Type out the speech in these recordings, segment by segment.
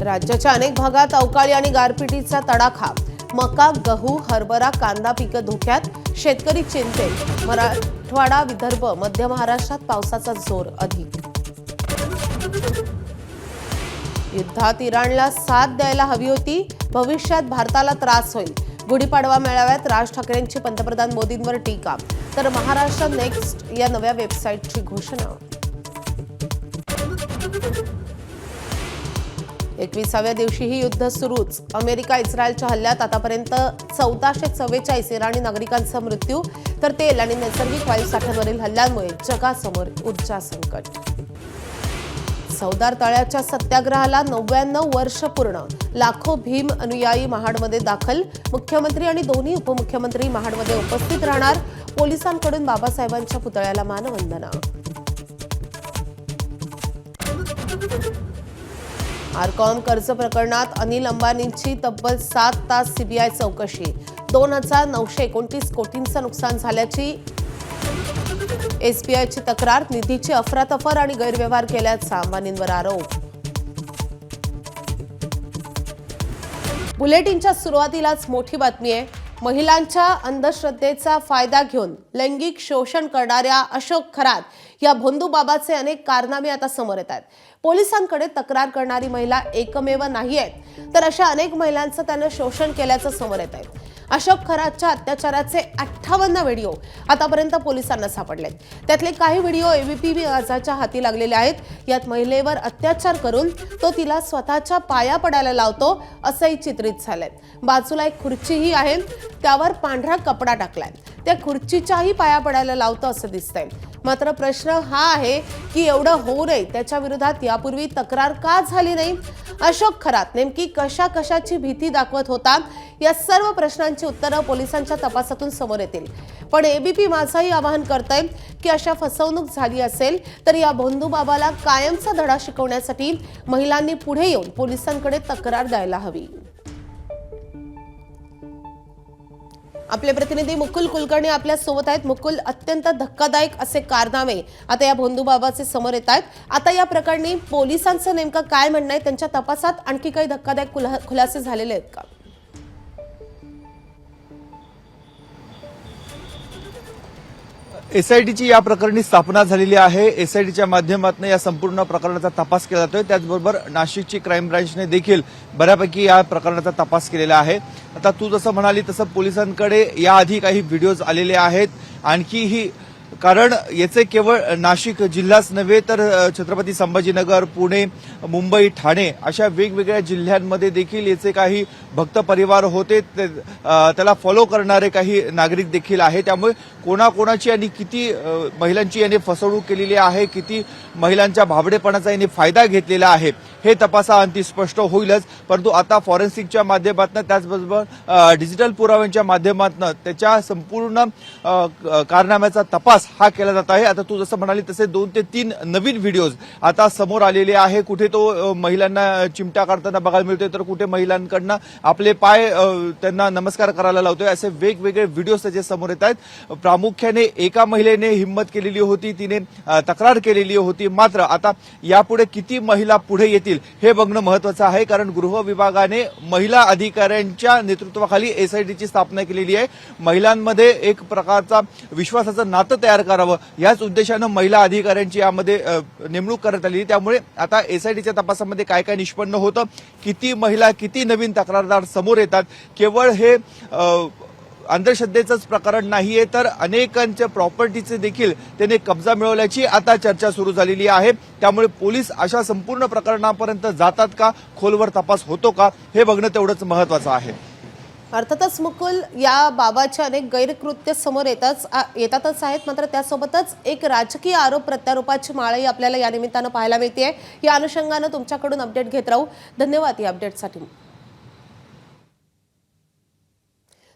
राज्याच्या अनेक भागात अवकाळी आणि गारपिटीचा तडाखा। मका, गहू, हरभरा, कांदा पिकं धोक्यात। शेतकरी चिंतेत। मराठवाडा, विदर्भ, मध्य महाराष्ट्रात पावसाचा जोर अधिक। युद्धात इराणला साथ द्यायला हवी होती। भविष्यात भारताला त्रास होईल। गुढीपाडवा मेळाव्यात राज ठाकरेंची पंतप्रधान मोदींवर टीका। तर महाराष्ट्र नेक्स्ट या नव्या वेबसाईटची घोषणा। 21व्या दिवशीही युद्ध सुरूच। अमेरिका इस्रायलच्या हल्ल्यात आतापर्यंत 1444 इराणी नागरिकांचा मृत्यू। तर तेल आणि नैसर्गिक वायू साठ्यांवरील हल्ल्यांमुळे जगासमोर ऊर्जा संकट। सौदार तळ्याच्या सत्याग्रहाला 99 वर्ष पूर्ण। लाखो भीम अनुयायी महाडमध्ये दाखल। मुख्यमंत्री आणि दोन्ही उपमुख्यमंत्री महाडमध्ये उपस्थित राहणार। पोलिसांकडून बाबासाहेबांच्या पुतळ्याला मानवंदना। आरकॉम कर्ज प्रकरणात अनिल अंबानींची तब्बल 7 तास सीबीआय चौकशी। 2929 कोटींचं नुकसान झाल्याची एसबीआयची तक्रार। निधीची अफरातफर आणि गैरव्यवहार केल्याचा अंबानींवर आरोप। बुलेटिनच्या सुरुवातीलाच मोठी बातमी आहे। महिलांच्या अंधश्रद्धेचा फायदा घेऊन लैंगिक शोषण करणाऱ्या अशोक खरात या भोंदू बाबाचे अनेक कारनामे आता समोर येत आहेत। पोलिसांकडे तक्रार करणारी महिला एकमेव नाही आहेत, तर अशा अनेक महिलांचं त्यानं शोषण केल्याचं समोर येत आहे। अशोक खरातच्या अत्याचाराचे 58 व्हिडिओ आतापर्यंत पोलिसांना सापडलेत। त्यातले काही व्हिडिओ एबीपी माझाच्या हाती लागलेले आहेत। यात महिलेवर अत्याचार करून तो तिला स्वतःच्या पाया पडायला लावतो असंही चित्रित झालंय। बाजूला एक खुर्चीही आहे, त्यावर पांढरा कपडा टाकलाय। त्या खुर्चीच्याही पाया पडायला लावतो असं दिसतंय। मात्र प्रश्न हा आहे की एवढं होऊ नये त्याच्या विरोधात यापूर्वी तक्रार का झाली नाही? अशोक खरात नेमकी कशाची भीती दाखवत होता? या सर्व प्रश्नांची उत्तरं पोलिसांच्या तपासातून समोर येतील। पण एबीपी माझाही आवाहन करतंय की अशा फसवणूक झाली असेल तर या भोंदू बाबाला कायमचा धडा शिकवण्यासाठी महिलांनी पुढे येऊन पोलिसांकडे तक्रार द्यायला हवी। आपले प्रतिनिधी मुकुल कुलकर्णी आपल्या सोबत आहेत। मुकुल, अत्यंत धक्कादायक असे कारनामे आता या भोंदू बाबाचे समोर येत आहेत। आता या प्रकरणी पोलिसांचं नेमकं काय म्हणणं आहे? त्यांच्या तपासात आणखी काही धक्कादायक खुलासे झालेले आहेत का? एसआयटीची या प्रकरणी स्थापना झालेली आहे। एसआयटीच्या माध्यमातून या संपूर्ण प्रकरणाचा तपास केला जातोय। त्याचबरोबर नाशिकची क्राईम ब्रांचने देखील बऱ्यापैकी या प्रकरणाचा तपास केलेला आहे। आता तू जसं म्हणाली तसं पोलिसांकडे याआधी काही व्हिडिओज आलेले आहेत। आणखीही कारण याचे केवळ नाशिक जिल्हाच नव्हे तर छत्रपती संभाजीनगर, पुणे, मुंबई, ठाणे अशा वेगवेगळ्या जिल्ह्यांमध्ये देखील याचे काही भक्त परिवार होते, त्याला फॉलो करणारे काही नागरिक देखील आहे। त्यामुळे कोणाकोणाची आणि किती महिलांची याने फसवणूक केलेली आहे, किती महिलांच्या भाबडेपणाचा याने फायदा घेतलेला आहे हे तपासाअंती स्पष्ट होईलच। परंतु आता फॉरेन्सिकच्या माध्यमातून त्याचबरोबर डिजिटल पुराव्यांच्या माध्यमातून त्याच्या संपूर्ण कारनाम्याचा तपास हा केला जात आहे। आता तू जसं म्हणाली तसे 2 ते 3 नवीन व्हिडिओज आता समोर आलेले आहे। कुठे तो महिलांना चिमटा काढताना बघायला मिळतोय, तर कुठे महिलांकडनं आपले पाय त्यांना नमस्कार करायला लावतोय। असे वेगवेगळे व्हिडिओज त्याचे समोर येत आहेत। प्रामुख्याने एका महिलेने हिंमत केलेली होती, तिने तक्रार केलेली होती। मात्र आता यापुढे किती महिला पुढे येतील हे बघणं महत्त्वाचं आहे, कारण गृह विभागाने महिला अधिकाऱ्यांच्या नेतृत्वाखाली एसआयटीची स्थापना केलेली आहे। महिलांमध्ये एक प्रकारचा विश्वासाचं नातं तयार करावं याच उद्देशानं महिला अधिकाऱ्यांची यामध्ये नेमणूक करण्यात आली। त्यामुळे आता एसआयटीच्या तपासामध्ये काय काय निष्पन्न होतं, किती महिला, किती नवीन तक्रारदार समोर येतात, केवळ हे अंधश्रद्धेचंच प्रकरण नाहीये तर अनेकांच्या प्रॉपर्टीचे देखील त्याने कब्जा मिळवल्याची आता चर्चा सुरू झालेली आहे। त्यामुळे पोलीस अशा संपूर्ण प्रकरणापर्यंत जातात का, खोलवर तपास होतो का हे बघणं तेवढंच महत्त्वाचं आहे। अर्थातच मुकुल, या बाबाचे अनेक गैरकृत्य समोर येतातच आहेत, मात्र त्यासोबतच एक राजकीय आरोप प्रत्यारोपाची माळही आपल्याला या निमित्तानं पाहायला मिळते। या अनुषंगानं तुमच्याकडून अपडेट घेत राहू। धन्यवाद या अपडेटसाठी।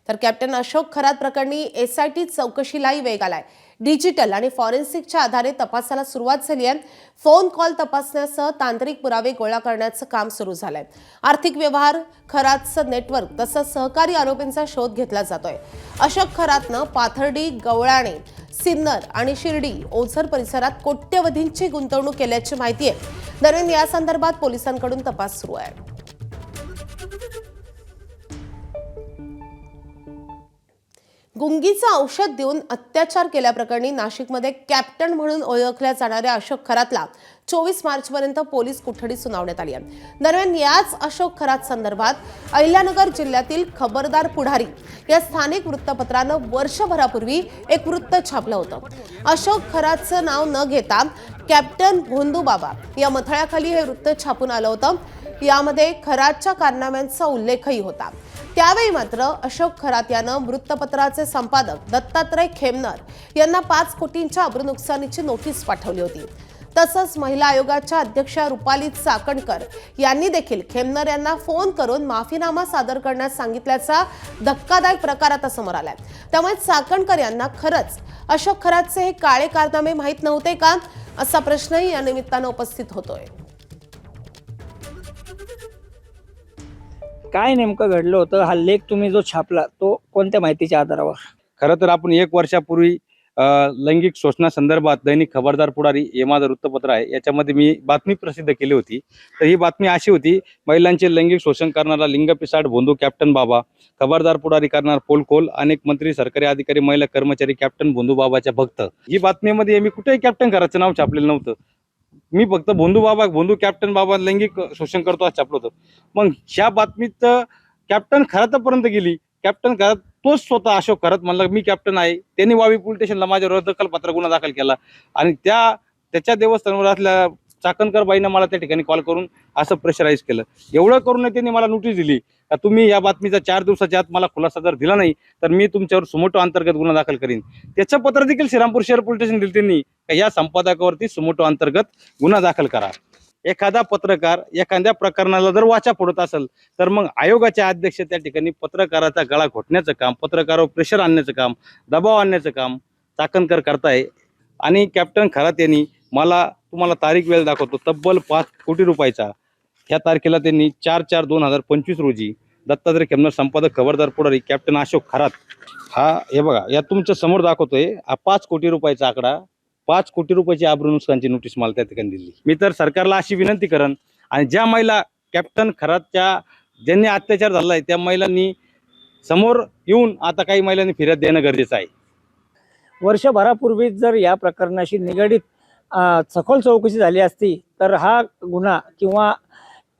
तर कॅप्टन अशोक खरात प्रकरणी एसआयटी चौकशीलाही वेग आलाय। डिजिटल आणि फॉरेन्सिकच्या आधारे तपासाला सुरुवात झाली आहे। फोन कॉल तपासण्यासह तांत्रिक पुरावे गोळा करण्याचं काम सुरू झालंय। आर्थिक व्यवहार, खरातचं नेटवर्क तसंच सहकारी आरोपींचा शोध घेतला जातोय। अशोक खरातनं पाथर्डी, गवळाणे, सिन्नर आणि शिर्डी, ओझर परिसरात कोट्यवधींची गुंतवणूक केल्याची माहिती आहे। दरम्यान या संदर्भात पोलिसांकडून तपास सुरू आहे। गुंगीचं औषध देऊन अत्याचार केल्याप्रकरणी नाशिकमध्ये कॅप्टन म्हणून ओळखल्या जाणाऱ्या अशोक खरातला 24 मार्चपर्यंत पोलीस कोठडी सुनावण्यात आली आहे. दरम्यान याच अशोक खरात संदर्भात अहिल्यानगर जिल्ह्यातील खबरदार पुढारी या स्थानिक वृत्तपत्रानं वर्षभरापूर्वी एक वृत्त छापलं होतं. अशोक खरातचं नाव न घेता कॅप्टन भोंदू बाबा या मथळ्याखाली हे वृत्त छापून आलं होतं. यामध्ये खरातच्या कारनाम्यांचा उल्लेखही होता. त्यावेळी मात्र अशोक खरात यानं वृत्तपत्राचे संपादक दत्तात्रय खेमनर यांना 5 कोटींच्या अब्रूनुकसानीची नोटीस पाठवली होती. तसंच महिला आयोगाच्या अध्यक्षा रुपाली चाकणकर यांनी देखील खेमनर यांना फोन करून माफीनामा सादर करण्यास सांगितल्याचा धक्कादायक प्रकार आता समोर आलाय. त्यामुळे चाकणकर यांना खरंच अशोक खरातचे हे काळे कारनामे माहीत नव्हते का, असा प्रश्नही या निमित्तानं उपस्थित होतोय. काय नेमकं घडलं होतं? हा लेख तुम्ही जो छापला तो कोणत्या माहितीच्या आधारावर? खरं तर आपण 1 वर्षापूर्वी लैंगिक शोषणासंदर्भात दैनिक खबरदार पुढारी हे माझं वृत्तपत्र आहे, याच्यामध्ये मी बातमी प्रसिद्ध केली होती. तर ही बातमी अशी होती, महिलांचे लैंगिक शोषण करणारा लिंगपिसाड भोंदू कॅप्टन बाबा, खबरदार पुढारी करणार पोलखोल, अनेक मंत्री, सरकारी अधिकारी, महिला कर्मचारी कॅप्टन भोंदू बाबाच्या भक्त. ही बातमीमध्ये मी कुठेही कॅप्टन खराचं नाव छापलेलं नव्हतं. मी फक्त भोंदू कॅप्टन बाबा लैंगिक शोषण करतो असं छापलं होतं. मग ह्या बातमीत कॅप्टन खरातापर्यंत गेली. कॅप्टन खरात तोच स्वतः अशोक खरात म्हणला मी कॅप्टन आहे. त्यांनी वावी पोलीस स्टेशनला माझ्यावर दखलपत्र गुन्हा दाखल केला आणि त्याच्या देवस्थानावर असल्या चाकणकर बाईनं मला त्या ठिकाणी कॉल करून असं प्रेशराईज केलं. एवढं करून त्यांनी मला नोटीस दिली का तुम्ही या बातमीचा 4 दिवसाच्या आत मला खुलासा जर दिला नाही तर मी तुमच्यावर सुमोटो अंतर्गत गुन्हा दाखल करीन. त्याचं पत्र देखील श्रीरामपूर शहर पोलीस स्टेशन दिलं त्यांनी, या संपादकावरती सुमोटो अंतर्गत गुन्हा दाखल करा. एखादा पत्रकार एखाद्या प्रकरणाला जर वाचा फोडत असेल तर मग आयोगाचे अध्यक्ष त्या ठिकाणी पत्रकाराचा गळा घोटण्याचं काम, पत्रकारावर प्रेशर आणण्याचं काम, दबाव आणण्याचं काम चाकणकर करताय. आणि कॅप्टन खरात यांनी मला तुम्हाला तारीख वेळ दाखवतो, तब्बल 5 कोटी रुपयाचा ह्या तारखेला त्यांनी 4/4/2025 रोजी दत्तात्रय खेमनर संपादक खबरदार पुढारी कॅप्टन अशोक खरात, हा हे बघा या तुमच्या समोर दाखवतोय, हा 5 कोटी रुपयाचा आकडा, 5 कोटी रुपयाची आब्रूनुकसानीची नोटीस मला त्या ठिकाणी दिली. मी तर सरकारला अशी विनंती करन आणि ज्या महिला कॅप्टन खरातच्या ज्यांनी अत्याचार झालाय त्या महिलांनी समोर येऊन आता काही महिलांनी फिर्याद देणं गरजेचं आहे. वर्षभरापूर्वी जर या प्रकरणाशी निगडीत सखोल चौकशी झाली असती तर हा गुन्हा किंवा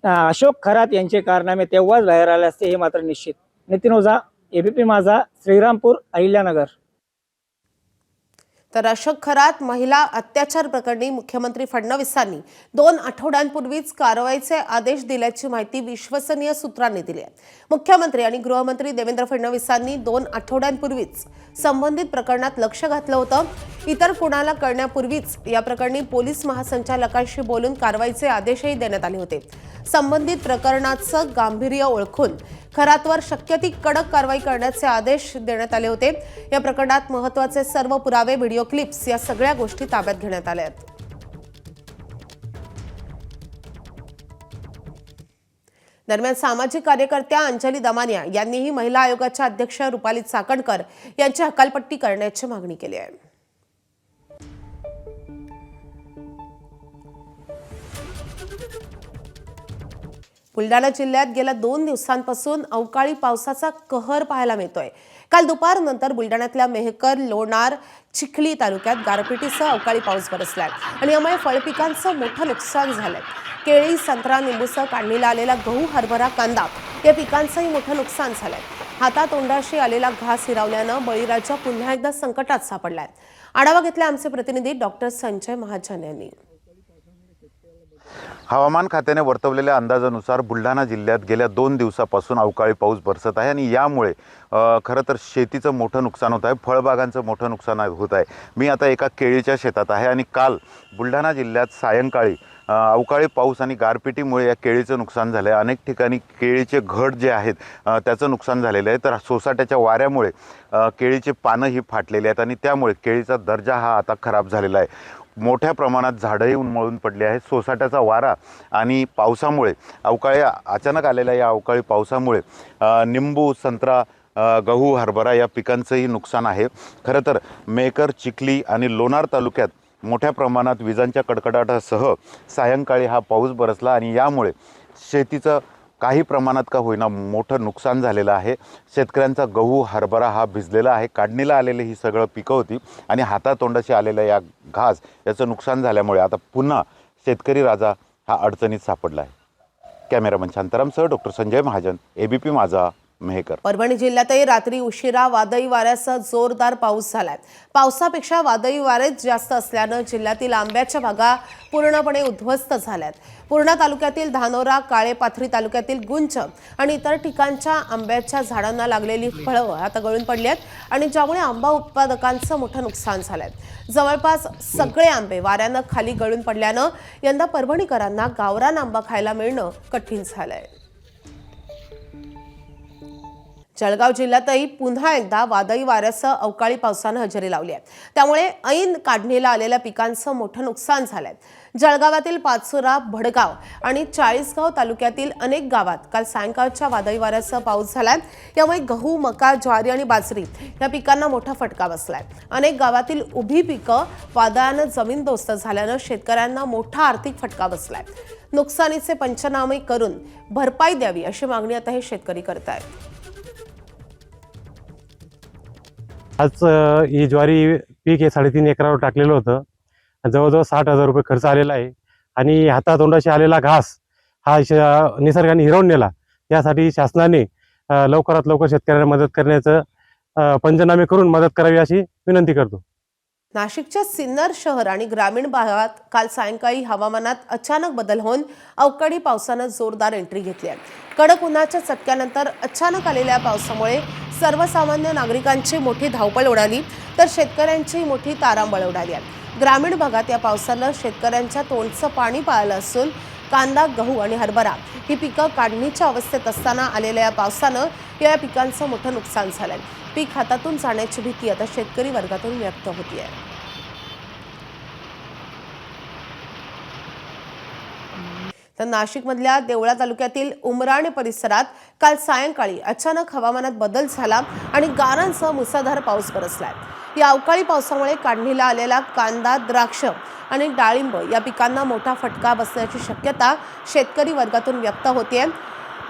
अशोक खरात यांचे कारनामे तेव्हाच बाहेर आले असते, हे मात्र निश्चित. नितीन ओझा, एबीपी माझा, श्रीरामपूर, अहिल्यानगर. तर अशोक खरात महिला अत्याचार प्रकरणी मुख्यमंत्री फडणवीसांनी 2 आठवड्यांपूर्वीच कारवाईचे आदेश दिल्याची माहिती विश्वसनीय सूत्रांनी दिली आहे. मुख्यमंत्री आणि गृहमंत्री देवेंद्र फडणवीसांनी 2 आठवड्यांपूर्वीच संबंधित प्रकरणात लक्ष घातलं होतं. इतर कोणाला कळण्यापूर्वीच या प्रकरणी पोलीस महासंचालकांशी बोलून कारवाईचे आदेशही देण्यात आले होते. संबंधित प्रकरणाचं गांभीर्य ओळखून खरातवर शक्य ती कडक कारवाई करण्याचे आदेश देण्यात आले होते. या प्रकरणात महत्त्वाचे सर्व पुरावे, व्हिडिओ क्लिप्स या सगळ्या गोष्टी ताब्यात घेण्यात आल्या आहेत. दरम्यान सामाजिक कार्यकर्त्या अंजली दमानिया यांनीही महिला आयोगाच्या अध्यक्ष रुपाली चाकणकर यांची हकालपट्टी करण्याची मागणी केली आहे. बुलढाणा जिल्ह्यात गेल्या 2 दिवसांपासून अवकाळी पावसाचा कहर पाहायला मिळतोय. काल दुपारनंतर बुलढाण्यातल्या मेहकर, लोणार, चिखली तालुक्यात गारपिटीसह अवकाळी पाऊस बरसलाय आणि यामुळे फळपिकांचं मोठं नुकसान झालंय. केळी, संत्रा, निंबूसह काढणीला आलेला गहू, हरभरा, कांदा या पिकांचंही मोठं नुकसान झालंय. हातातोंडाशी आलेला घास हिरावल्यानं बळीराजा पुन्हा एकदा संकटात सापडलाय. आढावा घेतला आमचे प्रतिनिधी डॉक्टर संजय महाजन यांनी. हवामान खात्याने वर्तवलेल्या अंदाजानुसार बुलढाणा जिल्ह्यात गेल्या 2 दिवसापासून अवकाळी पाऊस बरसत आहे आणि यामुळे खरं तर शेतीचं मोठं नुकसान होत आहे, फळबागांचं मोठं नुकसान होत आहे. मी आता एका केळीच्या शेतात आहे आणि काल बुलढाणा जिल्ह्यात सायंकाळी अवकाळी पाऊस आणि गारपिटीमुळे या केळीचं नुकसान झालं आहे. अनेक ठिकाणी केळीचे घड जे आहेत त्याचं नुकसान झालेलं आहे. तर सोसाट्याच्या वाऱ्यामुळे केळीचे पानंही फाटलेली आहेत आणि त्यामुळे केळीचा दर्जा हा आता खराब झालेला आहे. मोठ्या प्रमाणात झाडंही उन्मळून पडली आहेत. सोसाट्याचा वारा आणि पावसामुळे अचानक आलेल्या या अवकाळी पावसामुळे निंबू, संत्रा, गहू, हरभरा या पिकांचंही नुकसान आहे. खरं तर मेहकर, चिखली आणि लोणार तालुक्यात मोठ्या प्रमाणात विजांच्या कडकडाटासह सायंकाळी हा पाऊस बरसला आणि यामुळे शेतीचं काही प्रमाणात का होईना मोठं नुकसान झालेलं आहे. शेतकऱ्यांचा गहू हरभरा हा भिजलेला आहे. काढणीला आलेले ही सगळं पिकं होती आणि हातातोंडाशी आलेल्या या घास याचं नुकसान झाल्यामुळे आता पुन्हा शेतकरी राजा हा अडचणीत सापडला आहे. कॅमेरामन शांतारामसह डॉक्टर संजय महाजन, ABP माझा, मेहकर. परभणी जिल्ह्यातही रात्री उशिरा वादळी वाऱ्यासह जोरदार पाऊस झालाय. पावसापेक्षा वादळी वारेच जास्त असल्यानं जिल्ह्यातील आंब्याच्या बागा पूर्णपणे उद्ध्वस्त झाल्यात. पूर्णा तालुक्यातील धानोरा, काळेपाथरी तालुक्यातील गुंज आणि इतर ठिकाणच्या आंब्याच्या झाडांना लागलेली फळं आता गळून पडली आहेत आणि ज्यामुळे आंबा उत्पादकांचं मोठं नुकसान झालंय. जवळपास सगळे आंबे वाऱ्यानं खाली गळून पडल्यानं यंदा परभणीकरांना गावरान आंबा खायला मिळणं कठीण झालंय. जळगाव जिल्ह्यातही पुन्हा एकदा वादळी वाऱ्यासह अवकाळी पावसानं हजेरी लावली आहे. त्यामुळे ऐन काढणीला आलेल्या पिकांचं मोठं नुकसान झालंय. जळगावातील पाचोरा, भडगाव आणि चाळीसगाव तालुक्यातील अनेक गावात काल सायंकाळच्या वादळी वाऱ्यासह पाऊस झालाय. यामुळे गहू, मका, ज्वारी आणि बाजरी या पिकांना मोठा फटका बसलाय. अनेक गावातील उभी पिकं वादळानं जमीनदोस्त झाल्यानं शेतकऱ्यांना मोठा आर्थिक फटका बसलाय. नुकसानीचे पंचनामे करून भरपाई द्यावी अशी मागणी आता हे शेतकरी करत आहेत. आज ही ज्वारी पीक हे 3.5 एकरावर टाकलेलं होतं. जवळजवळ 60,000 रुपये खर्च आलेला आहे आणि हातातोंडाशी आलेला घास हा निसर्गाने हिरावून नेला. यासाठी शासनाने लवकरात लवकर शेतकऱ्यांना मदत करण्याचं पंचनामे करून मदत करावी अशी विनंती करतो. नाशिकच्या सिन्नर शहर आणि ग्रामीण भागात काल सायंकाळी हवामानात अचानक बदल होऊन अवकाळी पावसानं जोरदार एंट्री घेतली आहे. कडक उन्हाच्या चटक्यानंतर अचानक आलेल्या पावसामुळे सर्वसामान्य नागरिकांची मोठी धावपळ उडाली तर शेतकऱ्यांची मोठी तारांबळ उडाली आहे. ग्रामीण भागात या पावसानं शेतकऱ्यांच्या तोंडचं पाणी पाळलं असून कांदा, गहू आणि हरभरा ही पिकं काढणीच्या अवस्थेत असताना आलेल्या या पावसानं या पिकांचं मोठं नुकसान झालंय. पीक हातातून जाण्याची भीती आता शेतकरी वर्गातून व्यक्त होतीये. तर नाशिकमधल्या देवळा तालुक्यातील उमराणे परिसरात काल सायंकाळी अचानक हवामानात बदल झाला आणि गारांसह मुसळधार पाऊस बरसलाय. या अवकाळी पावसामुळे काढणीला आलेला कांदा, द्राक्ष आणि डाळिंब या पिकांना मोठा फटका बसण्याची शक्यता शेतकरी वर्गातून व्यक्त होतीये.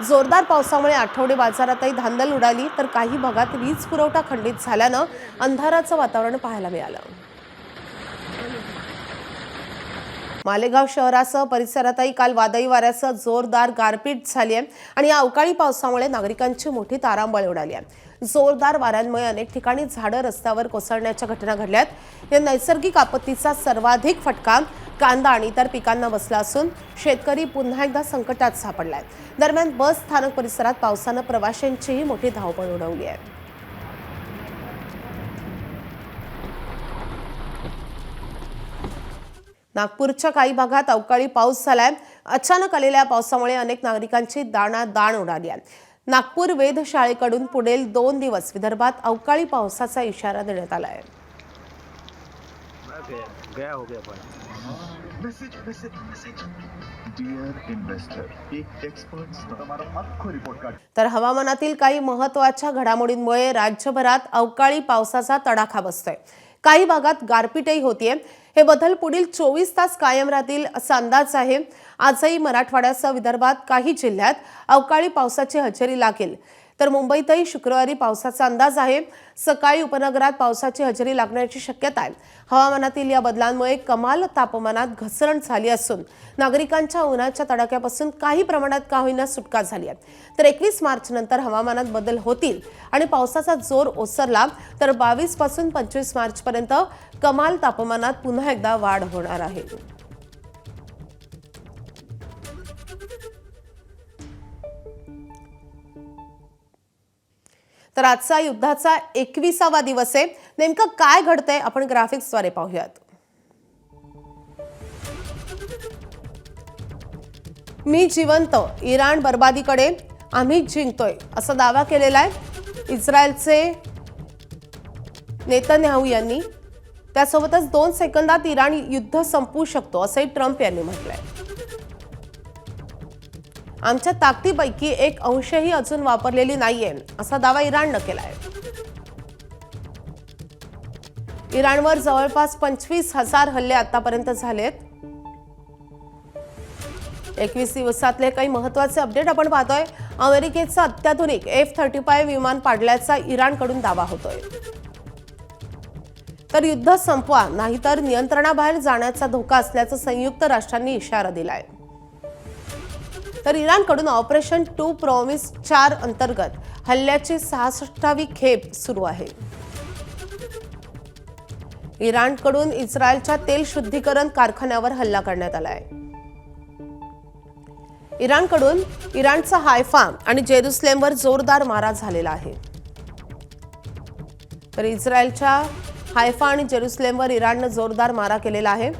जोरदार पावसामुळे आठवडे बाजारातही धांदल उडाली तर काही भागात वीज पुरवठा खंडित झाल्यानं अंधाराचं वातावरण पाहायला मिळालं. मालेगाव शहरासह परिसरातही काल वादळी वाऱ्यासह जोरदार गारपीट झाली आहे आणि या अवकाळी पावसामुळे नागरिकांची मोठी तारांबळ उडाली आहे. जोरदार वाऱ्यांमुळे अनेक ठिकाणी झाडं रस्त्यावर कोसळण्याच्या घटना घडल्यात. या नैसर्गिक आपत्तीचा सर्वाधिक फटका कांदा आणि इतर पिकांना बसला असून शेतकरी पुन्हा एकदा संकटात सापडलाय. दरम्यान बस स्थानक परिसरात पावसानं प्रवाशांचीही मोठी धावपळ उडवली आहे. नागपूरच्या काही भागात अवकाळी पाऊस झालाय. अचानक आलेल्या पावसामुळे अनेक नागरिकांची दाण उडाली आहे. नागपूर वेधशाळेकडून पुढील 2 दिवस विदर्भात अवकाळी पावसाचा इशारा देण्यात आला आहे. तर हवामानातील काही महत्त्वाच्या घडामोडींमुळे राज्यभरात अवकाळी पावसाचा तडाखा बसतोय. काही भागात गारपीटही होतीये. हे बदल पुढील 24 तास कायम राहतील असा अंदाज आहे. आजही मराठवाड्यासह विदर्भात काही जिल्ह्यात अवकाळी पावसाची हजेरी लागेल तर मुंबईतही शुक्रवारी पावसाचा अंदाज आहे. सकाळी उपनगरात पावसाची हजेरी लागण्याची शक्यता आहे. हवामानातील या बदलांमुळे कमाल तापमानात घसरण झाली असून नागरिकांच्या उन्हाच्या तडाख्यापासून काही प्रमाणात का होईना सुटका झाली आहे. तर 21 मार्च नंतर हवामानात बदल होतील आणि पावसाचा जोर ओसरला तर 22 पासून 25 मार्च पर्यंत कमाल तापमानात पुन्हा एकदा वाढ होणार आहे. तर आजचा युद्धाचा 21वा दिवस आहे. नेमकं काय घडतंय आपण ग्राफिक्सद्वारे पाहूयात. मी जिवंत, इराण बर्बादीकडे, आम्ही जिंकतोय असा दावा केलेला आहे इस्रायलचे नेतन्याहू यांनी. त्यासोबतच 2 सेकंदात इराण युद्ध संपवू शकतो असंही ट्रम्प यांनी म्हटलंय. आमच्या ताकदीपैकी 1% अजून वापरलेली नाहीये असा दावा इराणनं केलाय. इराणवर जवळपास 25,000 हल्ले आतापर्यंत झालेत. 21 दिवसातले काही महत्त्वाचे अपडेट आपण पाहतोय. अमेरिकेचं अत्याधुनिक F-35 विमान पाडल्याचा इराणकडून दावा होतोय. तर युद्ध संपवा नाहीतर नियंत्रणाबाहेर जाण्याचा धोका असल्याचं संयुक्त राष्ट्रांनी इशारा दिलाय. तर इराणकडून ऑपरेशन 2 प्रॉमिस 4 अंतर्गत हल्ल्याची 66वी खेप सुरू आहे. इराणकडून इस्रायलच्या तेल शुद्धीकरण कारखान्यावर हल्ला करण्यात आलाय. इराणकडून इराणचा हायफा आणि जेरुसलेमवर जोरदार मारा झालेला आहे. तर इस्रायलच्या हायफा आणि जेरुसलेमवर इराणनं जोरदार मारा केलेला आहे.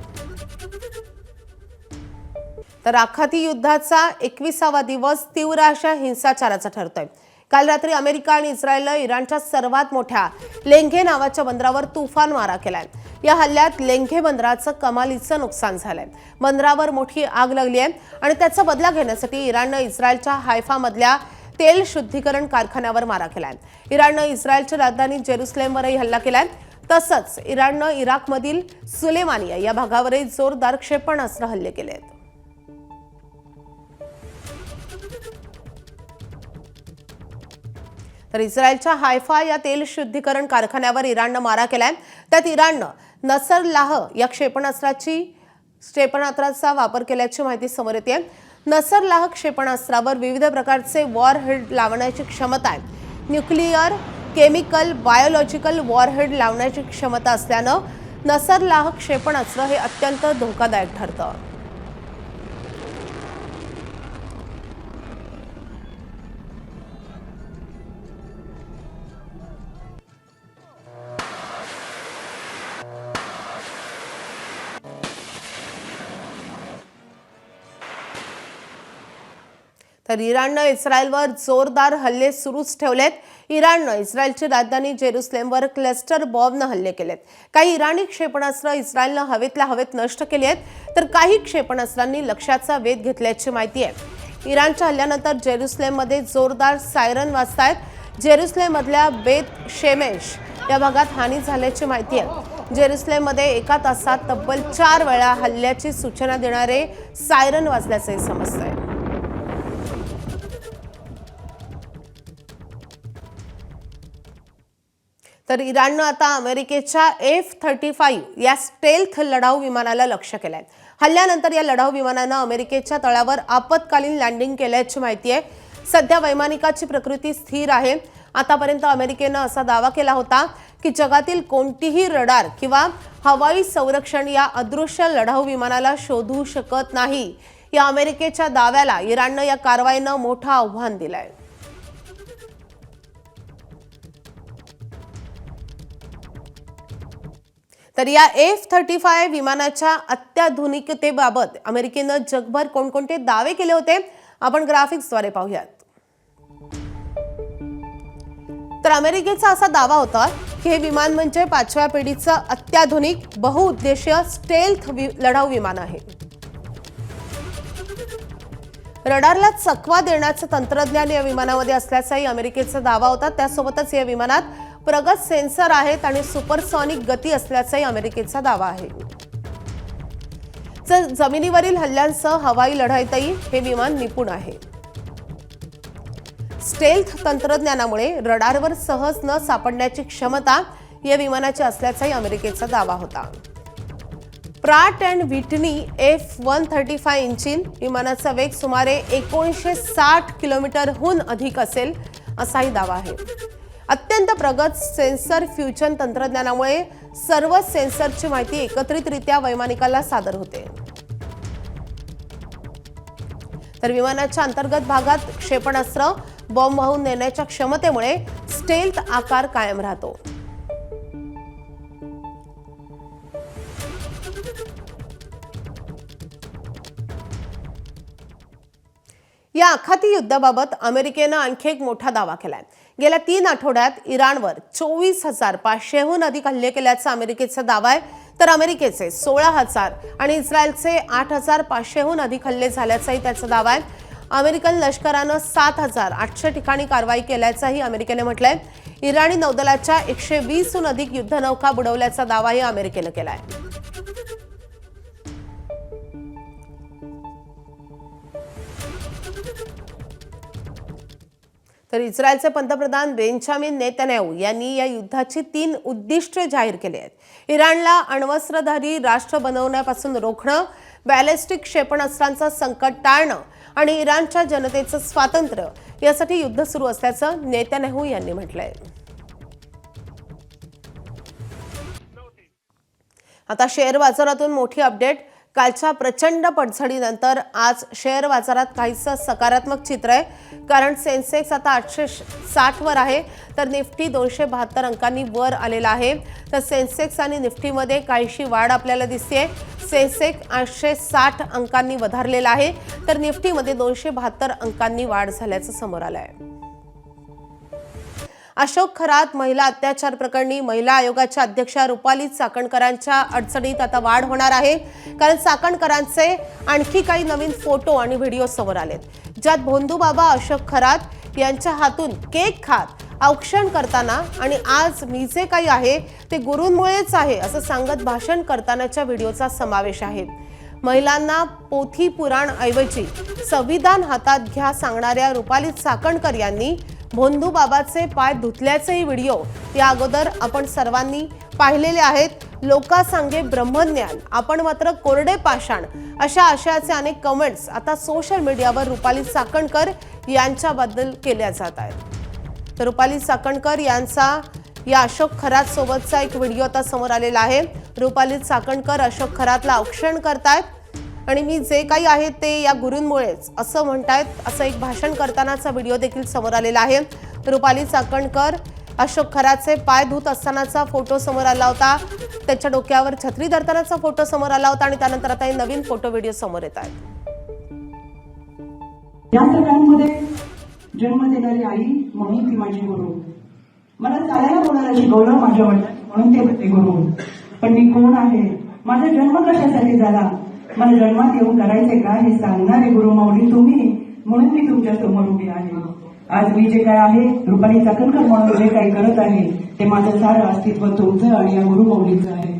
तर आखाती युद्धाचा 21वा दिवस तीव्र अशा हिंसाचाराचा ठरतोय. काल रात्री अमेरिका आणि इस्रायलनं इराणच्या सर्वात मोठ्या लेंघे नावाच्या बंदरावर तुफान मारा केलाय. या हल्ल्यात लेंघे बंदराचं कमालीचं नुकसान झालंय. बंदरावर मोठी आग लागली आहे आणि त्याचा बदला घेण्यासाठी इराणनं इस्रायलच्या हायफामधल्या तेल शुद्धीकरण कारखान्यावर मारा केलाय. इराणनं इस्रायलच्या राजधानी जेरुसलेमवरही हल्ला केलाय. तसंच इराणनं इराकमधील सुलेमानिया या भागावरही जोरदार क्षेपणास्त्र हल्ले केले आहेत. तर इस्रायलच्या हायफा या तेल शुद्धीकरण कारखान्यावर इराणनं मारा केलाय. त्यात इराणनं नसरलाह या क्षेपणास्त्राचा वापर केल्याची माहिती समोर येते. नसरलाह क्षेपणास्त्रावर विविध प्रकारचे वॉरहेड लावण्याची क्षमता आहे. न्यूक्लिअर, केमिकल, बायोलॉजिकल वॉरहेड लावण्याची क्षमता असल्यानं नसरलाह क्षेपणास्त्र हे अत्यंत धोकादायक ठरतं. तर इराणनं इस्रायलवर जोरदार हल्ले सुरूच ठेवलेत. इराणनं इस्रायलची राजधानी जेरुसलेमवर क्लस्टर बॉम्बनं हल्ले केलेत. काही इराणी क्षेपणास्त्र इस्रायलनं हवेतल्या हवेत नष्ट केली आहेत, तर काही क्षेपणास्त्रांनी लक्ष्याचा वेध घेतल्याची माहिती आहे. इराणच्या हल्ल्यानंतर जेरुसलेममध्ये जोरदार सायरन वाजतायत. जेरुसलेममधल्या बेत शेमेश या भागात हानी झाल्याची माहिती आहे. जेरुसलेममध्ये एका तासात तब्बल 4 वेळा हल्ल्याची सूचना देणारे सायरन वाजल्याचंही समजतंय. तर इराणनं आता अमेरिकेच्या F-35 या स्टेल्थ लढाऊ विमानाला लक्ष्य केलंय. हल्ल्यानंतर या लढाऊ विमानानं अमेरिकेच्या तळावर आपत्कालीन लँडिंग केल्याची माहिती आहे. सध्या वैमानिकाची प्रकृती स्थिर आहे. आतापर्यंत अमेरिकेनं असा दावा केला होता की जगातील कोणतीही रडार किंवा हवाई संरक्षण या अदृश्य लढाऊ विमानाला शोधू शकत नाही. या अमेरिकेच्या दाव्याला इराणनं या कारवाईनं मोठं आव्हान दिलंय. तर या F-35 विमानाच्या अत्याधुनिकतेबाबत अमेरिकेनं जगभर कोणकोणते दावे केले होते आपण ग्राफिक्सद्वारे पाहूयात. तर अमेरिकेचा असा दावा होता की हे विमान म्हणजे 5व्या पिढीचं अत्याधुनिक बहुउद्देशीय स्टेल्थ लढाऊ विमान आहे. रडारला चकवा देण्याचं तंत्रज्ञान या विमानामध्ये असल्याचाही अमेरिकेचा दावा होता. त्यासोबतच या विमानात प्रगत सेन्सर आहेत आणि सुपरसॉनिक गती असल्याचाही अमेरिकेचा दावा आहे. जमिनीवरील हल्ल्यांसह हवाई लढाईतही हे विमान निपुण आहे. स्टेल्थ तंत्रज्ञानामुळे रडारवर सहज न सापडण्याची क्षमता या विमानाची असल्याचाही अमेरिकेचा दावा होता. Pratt and Whitney F-135 engine विमानाचा वेग सुमारे 1960 किलोमीटरहून अधिक असेल असाही दावा आहे. अत्यंत प्रगत सेन्सर फ्युजन तंत्रज्ञानामुळे सर्व सेन्सरची माहिती एकत्रितरित्या वैमानिकाला सादर होते. तर विमानाच्या अंतर्गत भागात क्षेपणास्त्र बॉम्ब वाहून नेण्याच्या क्षमतेमुळे स्टेल्थ आकार कायम राहतो. या आखाती युद्धाबाबत अमेरिकेनं आणखी एक मोठा दावा केलाय. गेल्या 3 आठवड्यात इराणवर 24,500हून अधिक हल्ले केल्याचा अमेरिकेचा दावा आहे. तर अमेरिकेचे 16,000 आणि इस्रायलचे 8,500हून अधिक हल्ले झाल्याचाही त्याचा दावा आहे. अमेरिकन लष्करानं 7,800 ठिकाणी कारवाई केल्याचंही अमेरिकेने म्हटलंय. इराणी नौदलाच्या 120हून अधिक युद्धनौका बुडवल्याचा दावाही अमेरिकेनं केलाय. तर इस्रायलचे पंतप्रधान बेंजामिन नेतन्याहू यांनी या युद्धाची 3 उद्दिष्टे जाहीर केली आहेत. इराणला अण्वस्त्रधारी राष्ट्र बनवण्यापासून रोखणं, बॅलिस्टिक क्षेपणास्त्रांचं संकट टाळणं आणि इराणच्या जनतेचं स्वातंत्र्य यासाठी युद्ध सुरू असल्याचं नेतन्याहू यांनी म्हटलंय. आता शेअर बाजारातून मोठी अपडेट. कालच्या प्रचंड पडझडीनंतर आज शेअर बाजारात काहीसं सकारात्मक चित्र आहे, कारण सेन्सेक्स आता 860 वर आहे, तर निफ्टी 272 अंकांनी वर आलेला आहे. तर सेन्सेक्स आणि निफ्टीमध्ये काहीशी वाढ आपल्याला दिसते. सेन्सेक्स 860 अंकांनी वधारलेला आहे, तर निफ्टीमध्ये 272 अंकांनी वाढ झाल्याचं समोर आलं आहे. अशोक खरात महिला अत्याचार प्रकरणी महिला आयोगाच्या अध्यक्षा रुपाली चाकणकरांच्या अडचणीत आता वाढ होणार आहे, कारण चाकणकरांचे आणखी काही नवीन फोटो आणि व्हिडिओ समोर आलेत, ज्यात भोंदूबाबा अशोक खरात यांच्या हातून केक खात औक्षण करताना आणि आज मी जे काही आहे ते गुरूंमुळेच आहे असं सांगत भाषण करतानाच्या व्हिडिओचा समावेश आहे. महिलांना पोथी पुराण ऐवजी संविधान हातात घ्या सांगणाऱ्या रुपाली चाकणकर यांनी भोंदूबाबाचे पाय धुतल्याचेही व्हिडिओ या अगोदर आपण सर्वांनी पाहिलेले आहेत. लोकांसांगे ब्रह्मज्ञान, आपण मात्र कोरडे पाषाण, अशा आशयाचे अनेक कमेंट्स आता सोशल मीडियावर रुपाली चाकणकर यांच्याबद्दल केल्या जात आहेत. तर रुपाली चाकणकर यांचा या अशोक खरात सोबतचा एक व्हिडिओ आता समोर आलेला आहे. रुपाली चाकणकर अशोक खरातला औक्षण करतायत आणि मी जे काही आहे ते या गुरूंमुळेच असं म्हणतायत, असं एक भाषण करतानाचा व्हिडिओ देखील समोर आलेला आहे. रुपाली चाकणकर अशोक खरातचे पाय धुत असतानाचा फोटो समोर आला होता, त्याच्या डोक्यावर छत्री धरतानाचा फोटो समोर आला होता आणि त्यानंतर आता हे नवीन फोटो व्हिडिओ समोर येत आहेत. या सगळ्यांमध्ये जन्म देणारी आई म्हणून ती माझी गुरु, मला चालायला बोलायला शिकवलं माझ्या वडिलांनी म्हणून ते होते गुरु. पण मी कोण आहे, माझा जन्म कशासाठी झाला, मला जन्मात येऊन करायचे काय हे सांगणारे गुरु माऊली तुम्ही, म्हणून मी तुमच्या समोर उभी आहे. आज मी जे काय आहे, रुपाली चाकणकर म्हणून जे काही करत आहे ते माझं सारं अस्तित्व तुमचं आणि या गुरु माऊलीचं आहे.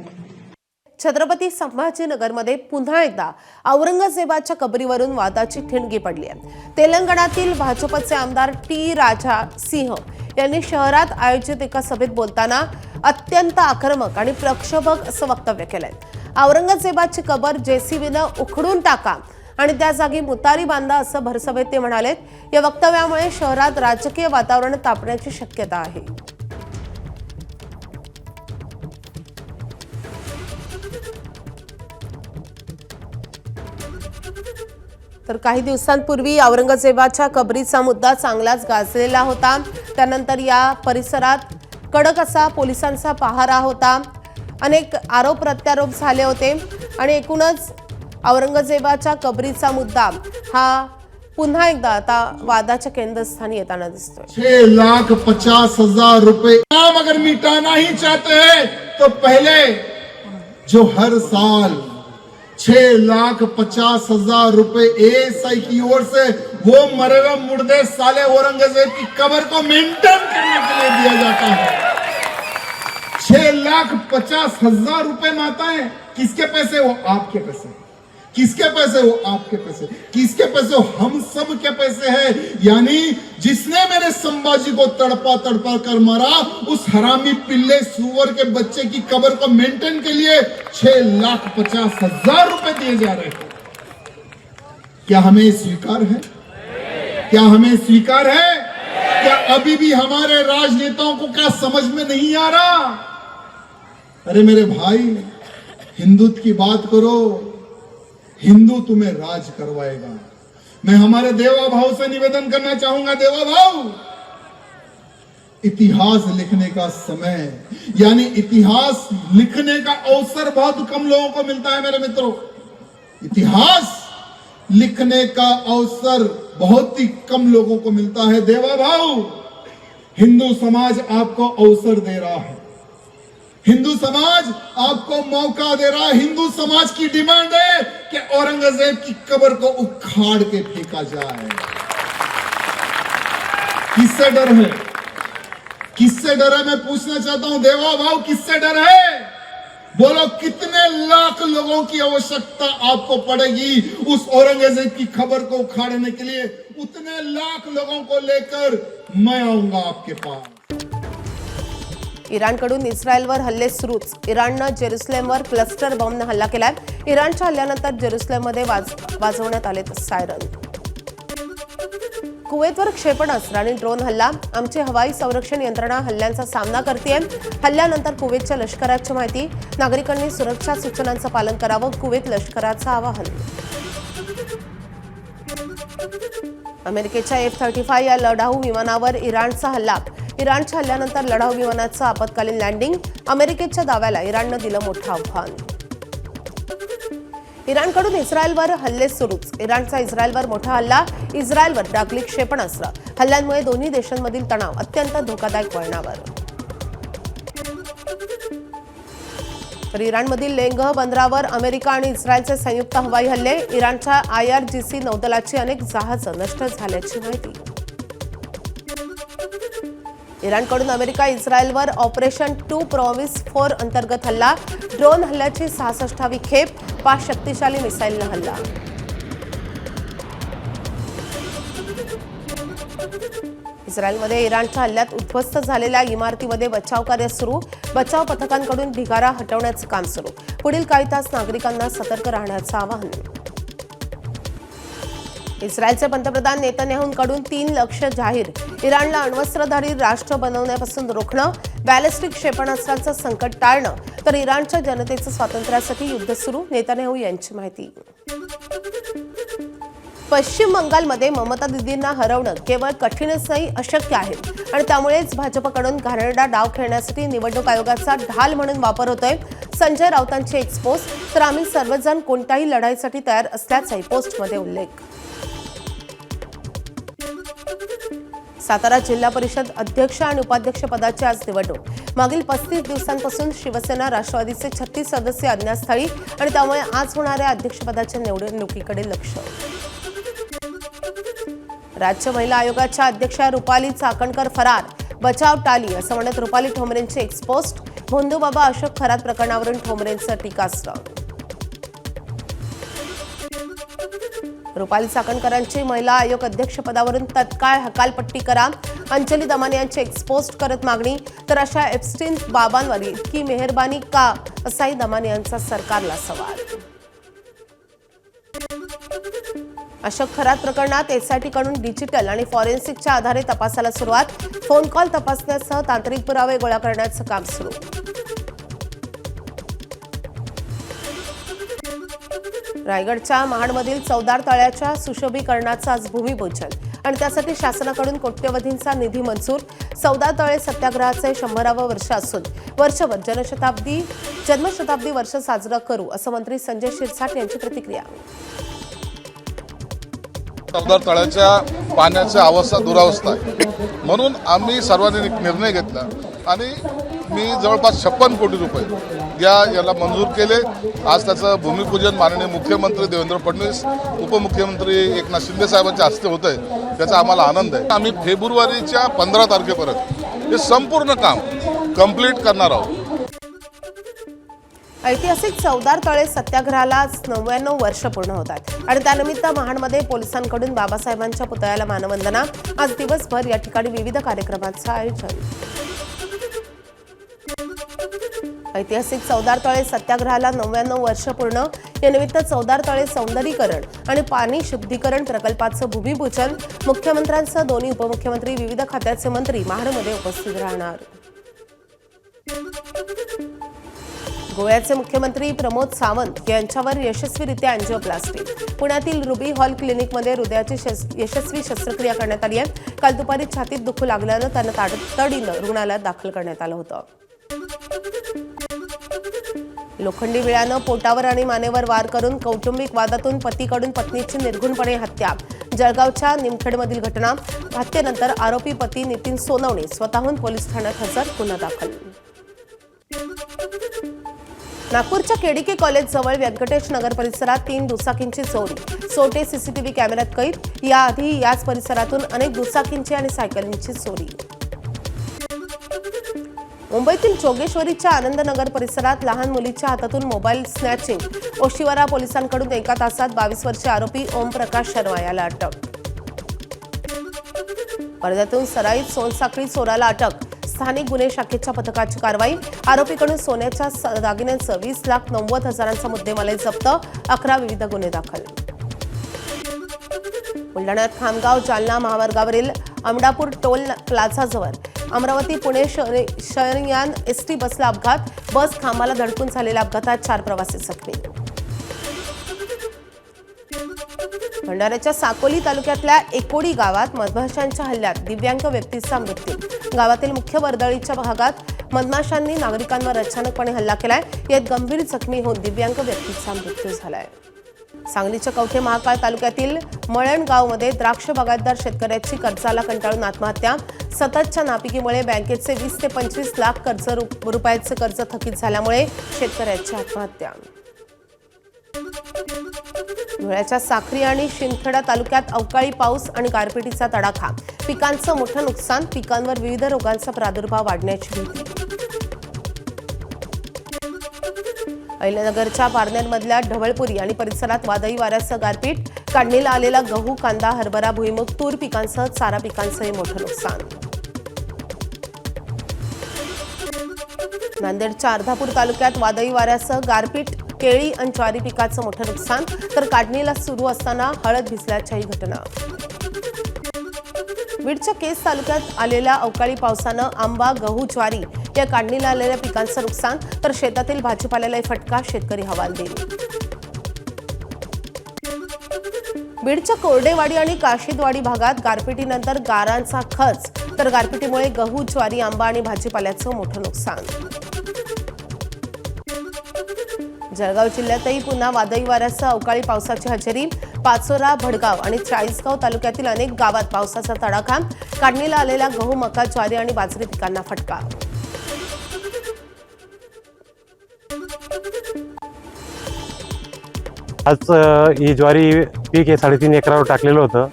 छत्रपती संभाजीनगरमध्ये पुन्हा एकदा औरंगजेबाच्या कबरीवरून वादाची ठिणगी पडली आहे. तेलंगणातील भाजपचे आमदार टी राजा सिंह यांनी शहरात आयोजित एका सभेत बोलताना अत्यंत आक्रमक आणि प्रक्षोभक असं वक्तव्य केलंय. औरंगजेबाची कबर जेसीबीनं उखडून टाका आणि त्या जागी मुतारी बांधा असं भरसभेत ते म्हणालेत. या वक्तव्यामुळे शहरात राजकीय वातावरण तापण्याची शक्यता आहे. तर काही दिवसांपूर्वी औरंगजेबाच्या कबरीचा मुद्दा चांगलाच गाजलेला होता. त्यानंतर या परिसरात कडक असा पोलिसांचा पहारा होता, अनेक आरोप प्रत्यारोप झाले होते आणि एकूणच औरंगजेबाच्या कबरीचा मुद्दा हा पुन्हा एकदा आता वादाच्या केंद्रस्थानी येताना दिसतोय. 6,50,000 रुपए नाम अगर मिटाना ही चाहते हैं तो पहले जो हर साल 6,50,000 रुपए एएसआई की ओर से वो मरे हुए मुर्दे साले औरंगजेब की कब्र को मेंटेन करने के लिए दिया जाता है. 6,50,000 रुपए माता है. किसके पैसे? वो आपके पैसे. किसके पैसे? वो आपके पैसे. किसके पैसे? वो हम सब के पैसे हैं. यानी जिसने मेरे संभाजी को तड़पा तड़पा कर मारा, उस हरामी पिल्ले सुअर के बच्चे की कब्र को मेंटेन के लिए 6,50,000 रुपए दिए जा रहे हैं. क्या हमें स्वीकार है? क्या हमें स्वीकार है? क्या अभी भी हमारे राजनेताओं को क्या समझ में नहीं आ रहा? अरे मेरे भाई, हिंदुत्व की बात करो, हिंदू तुम्हें राज करवाएगा. मैं हमारे देवा भाव से निवेदन करना चाहूंगा, देवा भाव, इतिहास लिखने का समय, यानी इतिहास लिखने का अवसर बहुत कम लोगों को मिलता है मेरे मित्रों. इतिहास लिखने का अवसर बहुत ही कम लोगों को मिलता है. देवा भाव, हिंदू समाज आपको अवसर दे रहा है. हिंदू समाज आपको मौका दे रहा है. हिंदू समाज की डिमांड है कि औरंगजेब की कब्र को उखाड़ के फेंका जाए. किससे डर है? किससे डर है? मैं पूछना चाहता हूं देवा भाव, किससे डर है? बोलो, कितने लाख लोगों की आवश्यकता आपको पड़ेगी उस औरंगजेब की खबर को उखाड़ने के लिए? उतने लाख लोगों को लेकर मैं आऊंगा आपके पास। इराणकडून इस्रायलवर हल्ले सुरूच. इराणनं जेरुसलेमवर क्लस्टर बॉम्बनं हल्ला केलाय. इराणच्या हल्ल्यानंतर जेरुसलेममध्ये वाजवण्यात आले सायरन. कुवेतवर क्षेपणास्त्र आणि ड्रोन हल्ला. आमची हवाई संरक्षण यंत्रणा हल्ल्यांचा सामना करतेय. हल्ल्यानंतर कुवेतच्या लष्कराची माहिती. नागरिकांनी सुरक्षा सूचनांचं पालन करावं, कुवेत लष्कराचं आवाहन. अमेरिकेच्या F-35 या लढाऊ विमानावर इराणचा हल्ला. इराणच्या हल्ल्यानंतर लढाऊ विमानाचं आपत्कालीन लँडिंग. अमेरिकेच्या दाव्याला इराणनं दिलं मोठं आव्हान. इराणकडून इस्रायलवर हल्ले सुरूच. इराणचा इस्रायलवर मोठा हल्ला. इस्रायलवर डागली क्षेपणास्त्र. हल्ल्यांमुळे दोन्ही देशांमधील तणाव अत्यंत धोकादायक वळणावर. तर इराणमधील लेंगह बंदरावर अमेरिका आणि इस्रायलचे संयुक्त हवाई हल्ले. इराणच्या IRGC नौदलाची अनेक जहाजं नष्ट झाल्याची माहिती. इराणकडून अमेरिका इस्रायलवर ऑपरेशन 2 प्रॉमिस 4 अंतर्गत हल्ला. ड्रोन हल्ल्याची 66वी खेप. 5 शक्तिशाली मिसाईलनं हल्ला. इस्रायलमध्ये इराणच्या हल्ल्यात उद्ध्वस्त झालेल्या इमारतीमध्ये बचाव कार्य सुरू. बचाव पथकांकडून ढिगारा हटवण्याचं काम सुरू. पुढील काही तास नागरिकांना सतर्क राहण्याचं आवाहन. इस्रायलचे पंतप्रधान नेतन्याहूंकडून 3 लक्ष्य जाहीर. इराणला अण्वस्त्रधारी राष्ट्र बनवण्यापासून रोखणं, बॅलिस्टिक क्षेपणास्त्रांचं संकट टाळणं, तर इराणच्या जनतेचं स्वातंत्र्यासाठी युद्ध सुरू. नेतन्याहू यांची माहिती. पश्चिम बंगालमध्ये ममता दीदींना हरवणं केवळ कठीणच नाही, अशक्य आहे. आणि त्यामुळेच भाजपकडून घाणेरडा डाव खेळण्यासाठी निवडणूक आयोगाचा ढाल म्हणून वापर होतोय. संजय राऊतांची एक्सपोज. तर आम्ही सर्वजण कोणत्याही लढाईसाठी तयार असल्याचाही पोस्टमध्ये उल्लेख. सातारा जिल्हा परिषद अध्यक्ष आणि उपाध्यक्ष पदाची आज निवडणूक. मागील 35 दिवसांपासून शिवसेना राष्ट्रवादीचे 36 सदस्य अज्ञातस्थळी आणि त्यामुळे आज होणाऱ्या अध्यक्षपदाच्या निवडणुकीकडे लक्ष. राज्य महिला आयोगाच्या अध्यक्षा रुपाली चाकणकर फरार. बचाव टाली असं म्हणत रुपाली ठोंबरेंची एक्सपोस्ट. भोंदूबाबा अशोक खरात प्रकरणावरून ठोंबरेंचं टीकास्त्र. रुपाली चाकणकरांची महिला आयोग अध्यक्षपदावरून तत्काळ हकालपट्टी करा. अंजली दमाने यांची एक्सपोस्ट करत मागणी. तर अशा एप्स्टीन बाबांवर इतकी मेहरबानी का, असाही दमाने यांचा सरकारला सवाल. अशोक खरात प्रकरणात SIT कडून डिजिटल आणि फॉरेन्सिकच्या आधारे तपासाला सुरुवात. फोन कॉल तपासण्यासह तांत्रिक पुरावे गोळा करण्याचं काम सुरू. रायगडच्या महाडमधील चौदार तळ्याच्या सुशोभीकरणाचं आज भूमिपूजन आणि त्यासाठी शासनाकडून कोट्यवधींचा निधी मंजूर. चौदार तळे सत्याग्रहाचे 100वे वर्ष असून वर्षभर जन्मशताब्दी वर्ष साजरं करू, असं मंत्री संजय शिरसाट यांची प्रतिक्रिया. चौदार तळ्याच्या पाण्याची अवस्था दुरावस्था आहे, म्हणून आम्ही सर्वांनी एक निर्णय घेतला आणि मी जवळपास 56 कोटी रुपये याला मंजूर केले. आज त्याचं भूमिपूजन माननीय मुख्यमंत्री देवेंद्र फडणवीस, उपमुख्यमंत्री एकनाथ शिंदे साहेबांच्या हस्ते होत आहे. त्याचा आम्हाला आनंद आहे. आम्ही फेब्रुवारीच्या 15 तारखेपर्यंत हे संपूर्ण काम कंप्लीट करणार आहोत. ऐतिहासिक चौदार तळे सत्याग्रहाला आज 99 वर्ष पूर्ण होत आहेत आणि त्यानिमित्त महाडमध्ये पोलिसांकडून बाबासाहेबांच्या पुतळ्याला मानवंदना. आज दिवसभर या ठिकाणी विविध कार्यक्रमांचं आयोजन. ऐतिहासिक चौदार तळे सत्याग्रहाला 99 वर्ष पूर्ण. यानिमित्त चौदार तळे सौंदर्यीकरण आणि पाणी शुद्धीकरण प्रकल्पाचं भूमिपूजन. मुख्यमंत्र्यांसह दोन्ही उपमुख्यमंत्री, विविध खात्याचे मंत्री महाडमध्ये उपस्थित राहणार. गोव्याचे मुख्यमंत्री प्रमोद सावंत यांच्यावर यशस्वीरित्या अँजिओप्लास्टी. पुण्यातील रुबी हॉल क्लिनिकमध्ये हृदयाची यशस्वी शस्त्रक्रिया करण्यात आली आहे. काल दुपारी छातीत दुखू लागल्यानं त्यांना तातडीनं रुग्णालयात दाखल करण्यात आलं होतं. लोखंडी विळ्यानं पोटावर आणि मानेवर वार करून कौटुंबिक वादातून पतीकडून पत्नीची निर्घृणपणे हत्या. जळगावच्या निमखेडमधील घटना. हत्येनंतर आरोपी पती नितीन सोनवणे स्वतःहून पोलीस ठाण्यात हजर. गुन्हा दाखल. नागपूरच्या केडीके कॉलेजजवळ व्यंकटेश नगर परिसरात 3 दुचाकींची चोरी. सोटे CCTV कॅमेऱ्यात कैद. याआधी याच परिसरातून अनेक दुचाकींची आणि सायकलींची चोरी. मुंबईतील जोगेश्वरीच्या आनंदनगर परिसरात लहान मुलीच्या हातातून मोबाईल स्नॅचिंग. ओशिवरा पोलिसांकडून एका तासात 22 वर्षीय आरोपी ओमप्रकाश शर्मा याला अटक. वर्ध्यातून सराईत सोनसाखळी चोराला अटक, स्थानिक गुन्हे शाखेच्या पथकाची कारवाई, आरोपीकडून सोन्याच्या दागिन्यांसह 20,90,000चा मुद्देमाल जप्त, 11 विविध गुन्हे दाखल. बुलढाण्यात खामगाव जालना महामार्गावरील अमडापूर टोल प्लाझाजवळ अमरावती पुणे शयनयान एसटी बसला अपघात, बस खांबाला धडकून झालेल्या अपघातात 4 प्रवासी जखमी. भंडाऱ्याच्या साकोली तालुक्यातल्या एकोडी गावात मधमाशांच्या हल्ल्यात दिव्यांग व्यक्तीचा मृत्यू. गावातील मुख्य वर्दळीच्या भागात मधमाशांनी नागरिकांवर अचानकपणे हल्ला केलाय. यात गंभीर जखमी होऊन दिव्यांग व्यक्तीचा मृत्यू झालाय. सांगलीच्या कवठे महाकाळ तालुक्यातील मळणगावमध्ये द्राक्ष बागायतदार शेतकऱ्याची कर्जाला कंटाळून आत्महत्या. सततच्या नापिकीमुळे बँकेचे 20 ते 25 लाख रुपयाचे कर्ज थकीत झाल्यामुळे शेतकऱ्याची आत्महत्या. धुळ्याच्या साक्री आणि शिंदखेडा तालुक्यात अवकाळी पाऊस आणि गारपिटीचा तडाखा, पिकांचं मोठं नुकसान, पिकांवर विविध रोगांचा प्रादुर्भाव वाढण्याची भीती. अहिल्यानगरच्या पारनेरमधल्या ढवळपुरी आणि परिसरात वादळी वाऱ्यासह गारपीट, काढणीला आलेला गहू, कांदा, हरभरा, भुईमूग, तूर पिकांसह चारा पिकांचंही मोठं नुकसान. नांदेडच्या अर्धापूर तालुक्यात वादळी वाऱ्यासह गारपीट, केळी आणि ज्वारी पिकाचं मोठं नुकसान, तर काढणीला सुरू असताना हळद भिजल्याच्याही घटना. बीडच्या केज तालुक्यात आलेल्या अवकाळी पावसानं आंबा, गहू, ज्वारी या काढणीला आलेल्या पिकांचं नुकसान, तर शेतातील भाजीपाल्यालाही फटका, शेतकरी हवालदिल. बीडच्या कोरडेवाडी आणि काशिदवाडी भागात गारपिटीनंतर गारांचा खच, तर गारपिटीमुळे गहू, ज्वारी, आंबा आणि भाजीपाल्याचं मोठं नुकसान. जळगाव जिल्ह्यातही पुन्हा वादळी वाऱ्यासह अवकाळी पावसाची हजेरी. पाचोरा, भडगाव आणि चाळीसगाव तालुक्यातील अनेक गावात पावसाचा तडाखा, काढणीला आलेल्या गहू, मका, ज्वारी आणि बाजरी पिकांना फटका. आज ही ज्वारी पीक हे 3.5 एकरावर टाकलेलं होतं.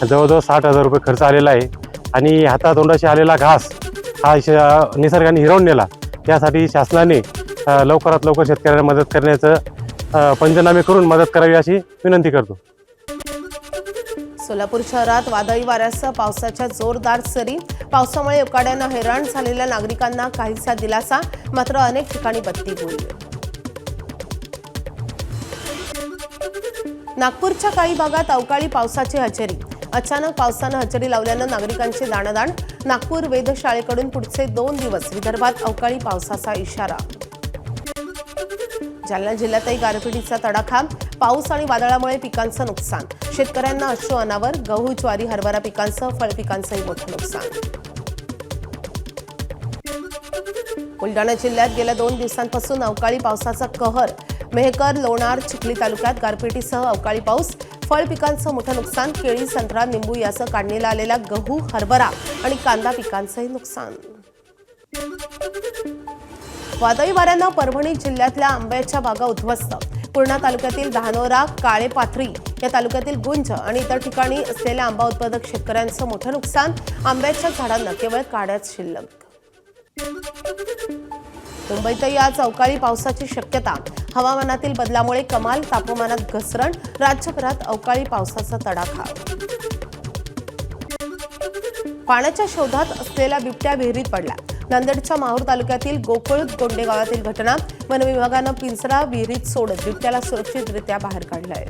जवळजवळ 60,000 रुपये खर्च आलेला आहे आणि हातातोंडाशी आलेला घास हा निसर्गाने हिरावून नेला. त्यासाठी शासनाने लवकरात लवकर शेतकऱ्यांना मदत करण्याचं पंचनामे करून मदत करावी अशी विनंती करतो. सोलापूर शहरात वादळी वाऱ्यासह पावसाच्या जोरदार सरी, पावसामुळे उकाड्यानं हैराण झालेल्या नागरिकांना काहीसा दिलासा, मात्र अनेक ठिकाणी बत्ती गुल. नागपूरच्या काही भागात अवकाळी पावसाची हजेरी, अचानक पावसानं हजेरी लावल्यानं नागरिकांची दाणादाण. नागपूर वेधशाळेकडून पुढचे 2 दिवस विदर्भात अवकाळी पावसाचा इशारा. जालना जिल्ह्यातही गारपिटीचा तडाखा, पाऊस आणि वादळामुळे पिकांचं नुकसान, शेतकऱ्यांना अश्रू अनावर, गहू, ज्वारी, हरभरा पिकांसह फळपिकांचंही मोठं नुकसान. बुलढाणा जिल्ह्यात गेल्या 2 दिवसांपासून अवकाळी पावसाचा कहर. मेहकर, लोणार, चिखली तालुक्यात गारपिटीसह अवकाळी पाऊस, फळ पिकांचं मोठं नुकसान, केळी, संत्रा, निंबू यासह काढणीला आलेल्या गहू, हरभरा आणि कांदा पिकांचंही नुकसान. वादळी वाऱ्यानं परभणी जिल्ह्यातल्या आंब्याच्या बागा उद्ध्वस्त. पूर्णा तालुक्यातील धानोरा, काळेपाथरी या तालुक्यातील गुंज आणि इतर ठिकाणी असलेल्या आंबा उत्पादक शेतकऱ्यांचं मोठं नुकसान, आंब्याच्या झाडांना केवळ काड्याच शिल्लक. मुंबईतही आज अवकाळी पावसाची शक्यता, हवामानातील बदलामुळे कमाल तापमानात घसरण, राज्यभरात अवकाळी पावसाचा तडाखा. पाण्याच्या शोधात असलेला बिबट्या विहिरीत पडला. नांदेडच्या माहूर तालुक्यातील गोकुळ गोंडे गावातील घटना. वन विभागानं पिंजरा विहिरीत सोडत बिबट्याला सुरक्षितरित्या बाहेर काढलाय.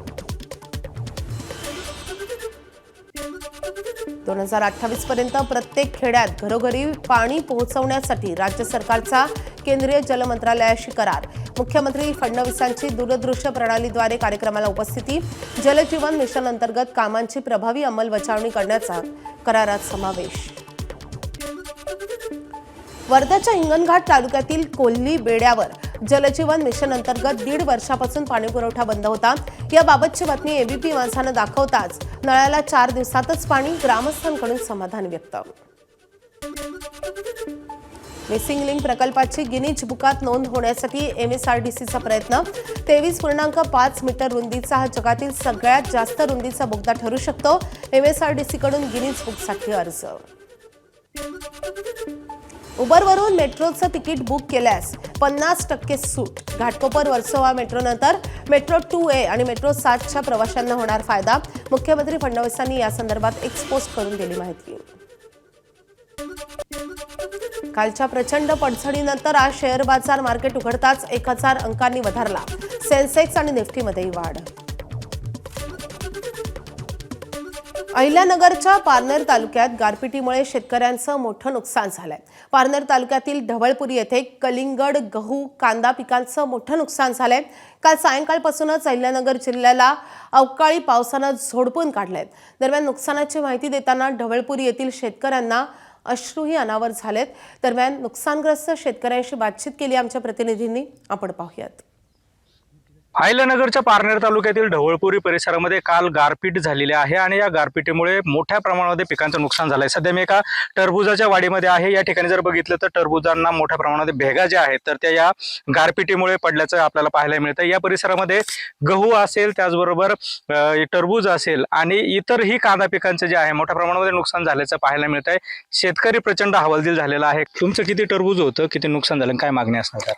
2028 पर्यंत प्रत्येक खेड्यात घरोघरी पाणी पोहोचवण्यासाठी राज्य सरकारचा केंद्रीय जल मंत्रालयाशी करार. मुख्यमंत्री फडणवीसांची दूरदृश्य प्रणालीद्वारे कार्यक्रमाला उपस्थिती. जलजीवन मिशन अंतर्गत कामांची प्रभावी अंमलबजावणी करण्याचा करारात समावेश. वर्ध्याच्या हिंगणघाट तालुक्यातील कोल्ही बेड्यावर जलजीवन मिशन अंतर्गत 1.5 वर्षापासून पाणीपुरवठा बंद होता. याबाबतची बातमी एबीपी माझानं दाखवताच नळाला 4 दिवसातच पाणी, ग्रामस्थांकडून समाधान व्यक्त. मिसिंग लिंक प्रकल्पाची गिनीज बुकात नोंद होण्यासाठी MSRDCचा प्रयत्न. 23.5 मीटर रुंदीचा हा जगातील सगळ्यात जास्त रुंदीचा बोगदा ठरू शकतो. MSRDCकडून गिनीज बुकसाठी अर्ज. उबरवरून मेट्रोचं तिकीट बुक केल्यास 50% सूट. घाटकोपर वर्सोवा मेट्रोनंतर मेट्रो 2A आणि मेट्रो 7च्या प्रवाशांना होणार फायदा. मुख्यमंत्री फडणवीसांनी या संदर्भात एक पोस्ट करून दिली माहिती. कालच्या प्रचंड पडझडीनंतर आज शेअर बाजार मार्केट उघडताच 1000 अंकांनी वधारला. सेन्सेक्स आणि निफ्टीमध्येही वाढ. अहिल्यानगरच्या पारनेर तालुक्यात गारपिटीमुळे शेतकऱ्यांचं मोठं नुकसान झालंय. पारनेर तालुक्यातील ढवळपुरी येथे कलिंगड, गहू, कांदा पिकांचं मोठं नुकसान झालंय. काल सायंकाळपासूनच अहिल्यानगर जिल्ह्याला अवकाळी पावसानं झोडपून काढलंय. दरम्यान नुकसानाची माहिती देताना ढवळपुरी येथील शेतकऱ्यांना अश्रूही अनावर झालेत. दरम्यान नुकसानग्रस्त शेतकऱ्यांशी बातचीत केली आमच्या प्रतिनिधींनी. आपण पाहूयात. अहिल्यानगरच्या पारनेर तालुक्यातील ढवळपुरी परिसरामध्ये काल गारपीट झालेली आहे आणि या गारपिटीमुळे मोठ्या प्रमाणामध्ये पिकांचं नुकसान झालंय. सध्या मी एका टरबुजाच्या वाडीमध्ये आहे. या ठिकाणी जर बघितलं तर टरबुजांना मोठ्या प्रमाणामध्ये भेगा ज्या आहेत तर त्या या गारपिटीमुळे पडल्याचं आपल्याला पाहायला मिळतं. या परिसरामध्ये गहू असेल, त्याचबरोबर टरबूज असेल आणि इतरही कांदा पिकांचं जे आहे मोठ्या प्रमाणामध्ये नुकसान झाल्याचं पाहायला मिळत आहे. शेतकरी प्रचंड हवालदिल झालेला आहे. तुमचं किती टरबूज होतं, किती नुकसान झालं, काय मागणी असणार?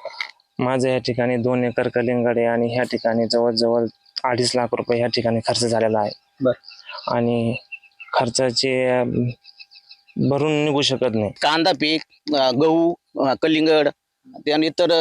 माझं या ठिकाणी 2 एकर कलिंगड आहे आणि ह्या ठिकाणी जवळजवळ 2.5 लाख रुपये ह्या ठिकाणी खर्च झालेला आहे. आणि खर्चाचे भरून निघू शकत नाही. कांदा पीक, गहू, कलिंगड आणि इतर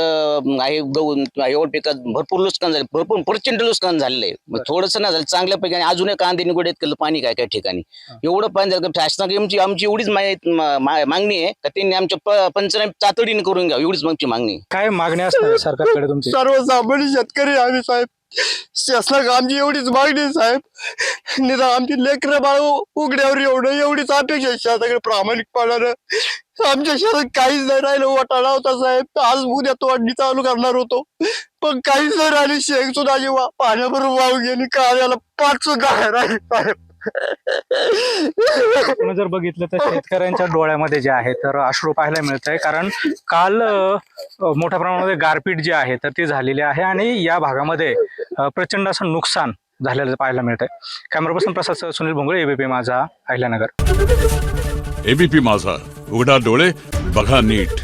आहे गहू एवढ पिकात भरपूर नुकसान झाले, भरपूर प्रचंड नुकसान झालेलं आहे. थोडंसं नाही झालं, चांगल्यापैकी. आणि अजूनही कांदे निगडीत केलं पाणी काय काय ठिकाणी एवढं पाणी झालं. शासनाची आमची एवढीच मागणी आहे का त्यांनी आमच्या पंचनामे तातडीने करून घ्यावं, एवढीच आमची मागणी. काय मागणी असणार सरकारकडे तुमची? सर्वसामान्य शेतकरी आम्ही साहेब, शासनाक आमची एवढीच मागणी साहेब. निदान आमची लेकरं बाळ उघड्यावर एवढीच अपेक्षा आहे शासनाकडे प्रामाणिकपणानं. आमच्या शेतात काहीच नाही राहिलं. वाटाणा होता साहेब, आज उद्या तोडणी चालू करणार होतो, पण काहीच नाही राहिली. शेंग सुद्धा पाण्याबरोबर वाहून गेली. कार्याला 5 सुद्धा राहिली साहेब. आपण जर बघितलं तर शेतकऱ्यांच्या डोळ्यामध्ये जे आहे तर अश्रू पाहायला मिळत आहे. कारण काल मोठ्या प्रमाणामध्ये गारपीट जी आहे तर ती झालेली आहे आणि या भागामध्ये प्रचंड असं नुकसान झालेलं पाहायला मिळत आहे. कॅमेरा पर्सन प्रसाद सुनील भोंगळे, एबीपी माझा, अहिल्यानगर. एबीपी माझा, उघडा डोळे बघा नीट.